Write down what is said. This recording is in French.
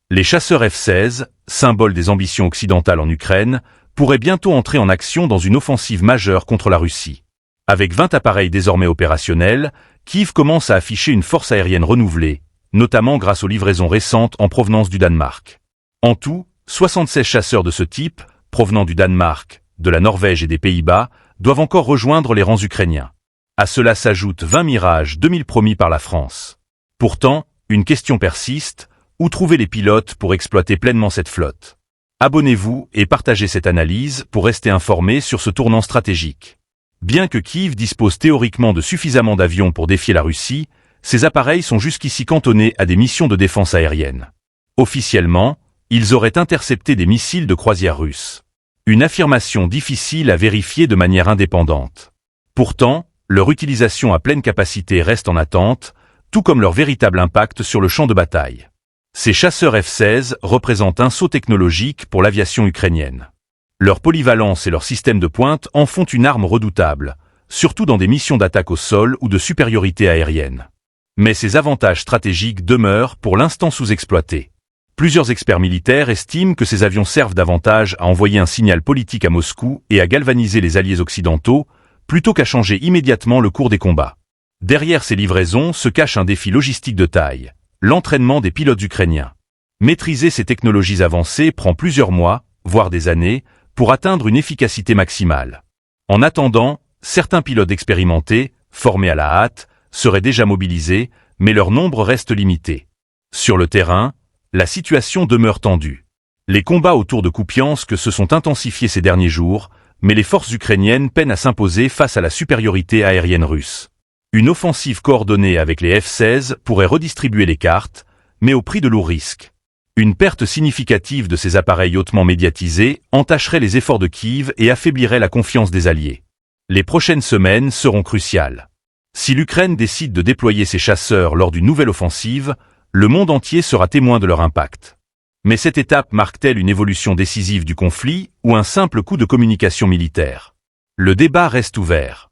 Les chasseurs F-16, symbole des ambitions occidentales en Ukraine, pourraient bientôt entrer en action dans une offensive majeure contre la Russie. Avec 20 appareils désormais opérationnels, Kiev commence à afficher une force aérienne renouvelée, notamment grâce aux livraisons récentes en provenance du Danemark. En tout, 76 chasseurs de ce type, provenant du Danemark, de la Norvège et des Pays-Bas, doivent encore rejoindre les rangs ukrainiens. À cela s'ajoutent 20 Mirage 2000 promis par la France. Pourtant, une question persiste, où trouver les pilotes pour exploiter pleinement cette flotte? Abonnez-vous et partagez cette analyse pour rester informé sur ce tournant stratégique. Bien que Kiev dispose théoriquement de suffisamment d'avions pour défier la Russie, ces appareils sont jusqu'ici cantonnés à des missions de défense aérienne. Officiellement, ils auraient intercepté des missiles de croisière russes. Une affirmation difficile à vérifier de manière indépendante. Pourtant, leur utilisation à pleine capacité reste en attente, tout comme leur véritable impact sur le champ de bataille. Ces chasseurs F-16 représentent un saut technologique pour l'aviation ukrainienne. Leur polyvalence et leur système de pointe en font une arme redoutable, surtout dans des missions d'attaque au sol ou de supériorité aérienne. Mais ces avantages stratégiques demeurent pour l'instant sous-exploités. Plusieurs experts militaires estiment que ces avions servent davantage à envoyer un signal politique à Moscou et à galvaniser les alliés occidentaux, plutôt qu'à changer immédiatement le cours des combats. Derrière ces livraisons se cache un défi logistique de taille, l'entraînement des pilotes ukrainiens. Maîtriser ces technologies avancées prend plusieurs mois, voire des années, pour atteindre une efficacité maximale. En attendant, certains pilotes expérimentés, formés à la hâte, seraient déjà mobilisés, mais leur nombre reste limité. Sur le terrain, la situation demeure tendue. Les combats autour de Kupiansk se sont intensifiés ces derniers jours, mais les forces ukrainiennes peinent à s'imposer face à la supériorité aérienne russe. Une offensive coordonnée avec les F-16 pourrait redistribuer les cartes, mais au prix de lourds risques. Une perte significative de ces appareils hautement médiatisés entacherait les efforts de Kiev et affaiblirait la confiance des alliés. Les prochaines semaines seront cruciales. Si l'Ukraine décide de déployer ses chasseurs lors d'une nouvelle offensive, le monde entier sera témoin de leur impact. Mais cette étape marque-t-elle une évolution décisive du conflit ou un simple coup de communication militaire? Le débat reste ouvert.